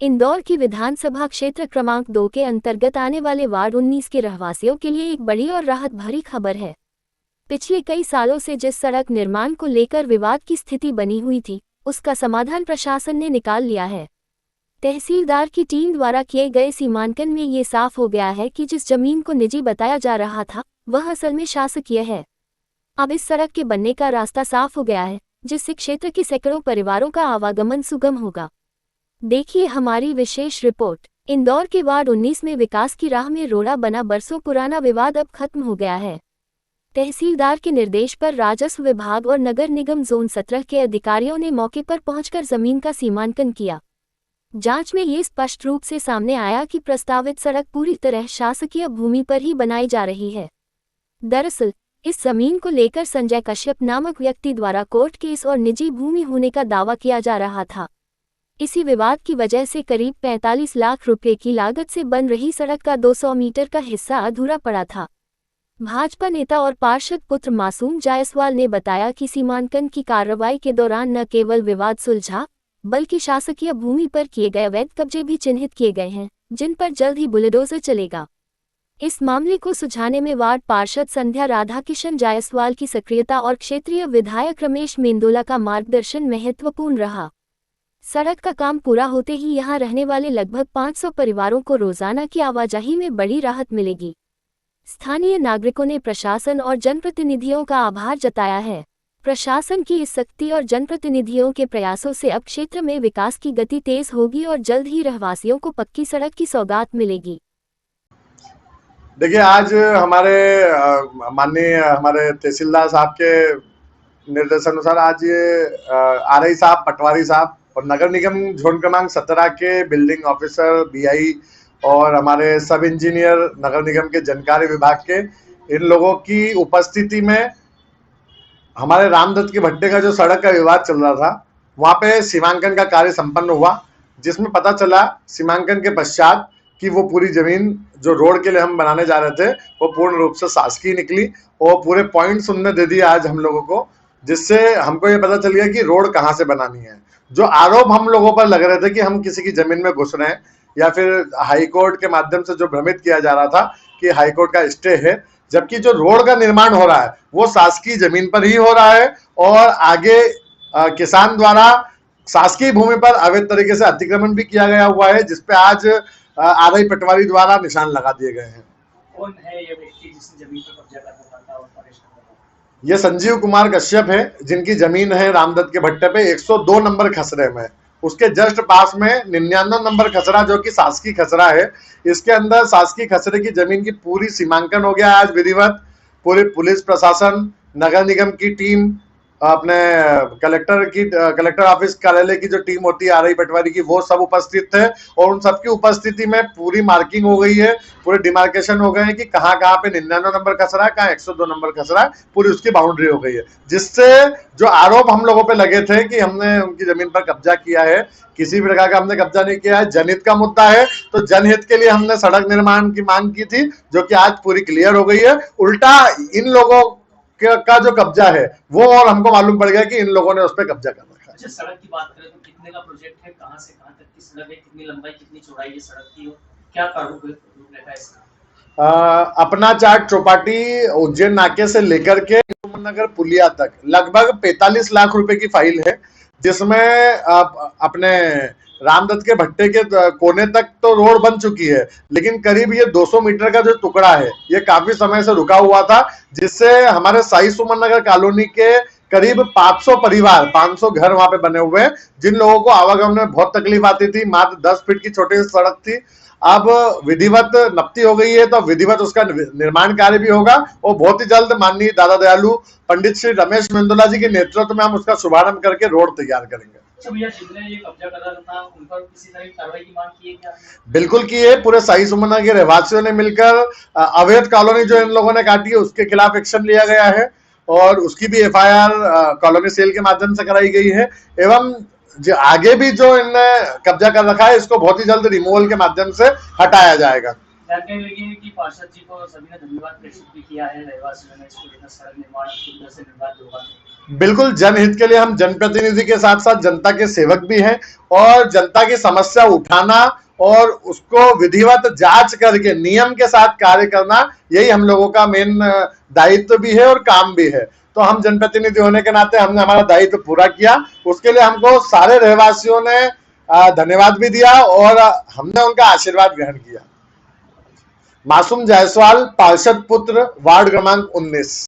इंदौर की विधानसभा क्षेत्र क्रमांक 2 के अंतर्गत आने वाले वार्ड 19 के रहवासियों के लिए एक बड़ी और राहत भरी खबर है। पिछले कई सालों से जिस सड़क निर्माण को लेकर विवाद की स्थिति बनी हुई थी, उसका समाधान प्रशासन ने निकाल लिया है। तहसीलदार की टीम द्वारा किए गए सीमांकन में ये साफ हो गया है कि जिस जमीन को निजी बताया जा रहा था, वह असल में शासकीय है। अब इस सड़क के बनने का रास्ता साफ हो गया है, जिससे क्षेत्र के सैकड़ों परिवारों का आवागमन सुगम होगा। देखिए हमारी विशेष रिपोर्ट। इंदौर के वार्ड 19 में विकास की राह में रोड़ा बना बरसों पुराना विवाद अब खत्म हो गया है। तहसीलदार के निर्देश पर राजस्व विभाग और नगर निगम जोन 17 के अधिकारियों ने मौके पर पहुंचकर जमीन का सीमांकन किया। जांच में ये स्पष्ट रूप से सामने आया कि प्रस्तावित सड़क पूरी तरह शासकीय भूमि पर ही बनाई जा रही है। दरअसल इस जमीन को लेकर संजय कश्यप नामक व्यक्ति द्वारा कोर्ट केस और निजी भूमि होने का दावा किया जा रहा था। इसी विवाद की वजह से करीब 45 लाख रुपए की लागत से बन रही सड़क का 200 मीटर का हिस्सा अधूरा पड़ा था। भाजपा नेता और पार्षद पुत्र मासूम जायसवाल ने बताया कि सीमांकन की कार्रवाई के दौरान न केवल विवाद सुलझा, बल्कि शासकीय भूमि पर किए गए अवैध कब्जे भी चिन्हित किए गए हैं, जिन पर जल्द ही बुलडोजर चलेगा। इस मामले को सुलझाने में वार्ड पार्षद संध्या राधाकिशन जायसवाल की सक्रियता और क्षेत्रीय विधायक रमेश मेंदोला का मार्गदर्शन महत्वपूर्ण रहा। सड़क का काम पूरा होते ही यहां रहने वाले लगभग 500 परिवारों को रोजाना की आवाजाही में बड़ी राहत मिलेगी। स्थानीय नागरिकों ने प्रशासन और जनप्रतिनिधियों का आभार जताया है। प्रशासन की इस सख्ती और जनप्रतिनिधियों के प्रयासों से अब क्षेत्र में विकास की गति तेज होगी और जल्द ही रहवासियों को पक्की सड़क की सौगात मिलेगी। देखिए, आज माननीय हमारे तहसीलदार साहब के निर्देशानुसार आज ये आरआई साहब, पटवारी साहब और नगर निगम जोन क्रमांक 17 के बिल्डिंग ऑफिसर, बीआई और हमारे सब इंजीनियर नगर निगम के जनकारी विभाग के, इन लोगों की उपस्थिति में हमारे रामदत्त के भट्टे का जो सड़क का विवाद चल रहा था, वहां पे सीमांकन का कार्य संपन्न हुआ, जिसमें पता चला सीमांकन के पश्चात कि वो पूरी जमीन जो रोड के लिए हम बनाने जा रहे थे वो पूर्ण रूप से शासकीय निकली और पूरे पॉइंट्स उनने दे दिए आज हम लोगों को, जिससे हमको ये पता चल गया कि रोड कहाँ से बनानी है। जो आरोप हम लोगों पर लग रहे थे कि हम किसी की जमीन में घुस रहे हैं या फिर हाईकोर्ट के माध्यम से जो भ्रमित किया जा रहा था कि हाईकोर्ट का स्टे है, जबकि जो रोड का निर्माण हो रहा है वो शासकीय जमीन पर ही हो रहा है और आगे किसान द्वारा शासकीय भूमि पर अवैध तरीके से अतिक्रमण भी किया गया हुआ है, जिसपे आज आरआई पटवारी द्वारा निशान लगा दिए गए हैं। कौन है ये व्यक्ति जिसने जमीन पर कब्जा करना चाहता है और परेशान कर रहा है? ये संजीव कुमार कश्यप है, जिनकी जमीन है रामदत्त के भट्टे पे 102 नंबर खसरे में। उसके जस्ट पास में 99 नंबर खसरा जो कि शासकीय खसरा है, इसके अंदर शासकीय खसरे की जमीन की पूरी सीमांकन हो गया आज विधिवत। पूरी पुलिस प्रशासन, नगर निगम की टीम, अपने कलेक्टर ऑफिस कार्यालय की जो टीम होती है आरआई पटवारी की, वो सब उपस्थित थे और उन सबकी उपस्थिति में पूरी मार्किंग हो गई है, पूरे डिमार्केशन हो गए हैं कि कहाँ कहाँ पे 99 नंबर खसरा है, कहाँ 102 नंबर खसरा है, पूरी उसकी बाउंड्री हो गई है। जिससे जो आरोप हम लोगों पे लगे थे कि हमने उनकी जमीन पर कब्जा किया है, किसी भी प्रकार का हमने कब्जा नहीं किया है, जनहित का मुद्दा है, तो जनहित के लिए हमने सड़क निर्माण की मांग की थी, जो कि आज पूरी क्लियर हो गई है। उल्टा इन लोगों का जो कब्जा है वो, और हमको मालूम पड़ गया कि इन लोगों ने उस पर कब्जा कर रखा है। अच्छा, सड़क की बात करें तो कितने का प्रोजेक्ट है, कहां से कहां तक की सड़क है, कितनी लंबाई कितनी चौड़ाई है सड़क की, क्या रूपरेखा है इसका? अपना चाट चौपाटी उज्जैन नाके से लेकर के नगर पुलिया तक लगभग 45 लाख रुपए की फाइल है, जिसमें अपने रामदत्त के भट्टे के कोने तक तो रोड बन चुकी है, लेकिन करीब ये 200 मीटर का जो टुकड़ा है ये काफी समय से रुका हुआ था, जिससे हमारे साई सुमन नगर कॉलोनी के करीब 500 परिवार, 500 घर वहां पे बने हुए हैं, जिन लोगों को आवागमन में बहुत तकलीफ आती थी। मात्र 10 फीट की छोटी सी सड़क थी, अब विधिवत नपती हो गई है, तो विधिवत उसका निर्माण कार्य भी होगा और बहुत ही जल्द माननीय दादा दयालु पंडित श्री रमेश मेंदोला जी के नेतृत्व में हम उसका शुभारंभ करके रोड तैयार करेंगे। भैया, जिसने ये कब्जा करा था उन पर किसी तरह की कार्रवाई की मांग की है क्या? बिल्कुल की है। पूरे साई सुमना के रहवासियों ने मिलकर अवैध कॉलोनी जो इन लोगों ने काटी है उसके खिलाफ एक्शन लिया गया है और उसकी भी एफआईआर कॉलोनी सेल के माध्यम से कराई गई है, एवं जो आगे भी जो इनने कब्जा कर रखा है इसको बहुत ही जल्द रिमूवल के माध्यम से हटाया जाएगा। जानकारी लगी है कि पार्षद जी को सभी ने धन्यवाद प्रेषित भी किया है, रहवासियों ने इसको लेकर सड़क निर्माण से निर्माण होगा। बिल्कुल, जनहित के लिए हम जनप्रतिनिधि के साथ साथ जनता के सेवक भी हैं और जनता की समस्या उठाना और उसको विधिवत जांच करके नियम के साथ कार्य करना, यही हम लोगों का मेन दायित्व भी है और काम भी है। तो हम जनप्रतिनिधि होने के नाते हमने हमारा दायित्व पूरा किया। उसके लिए हमको सारे रहवासियों ने धन्यवाद भी दिया और हमने उनका आशीर्वाद ग्रहण किया। मासूम जायसवाल, पार्षद पुत्र, वार्ड क्रमांक 19।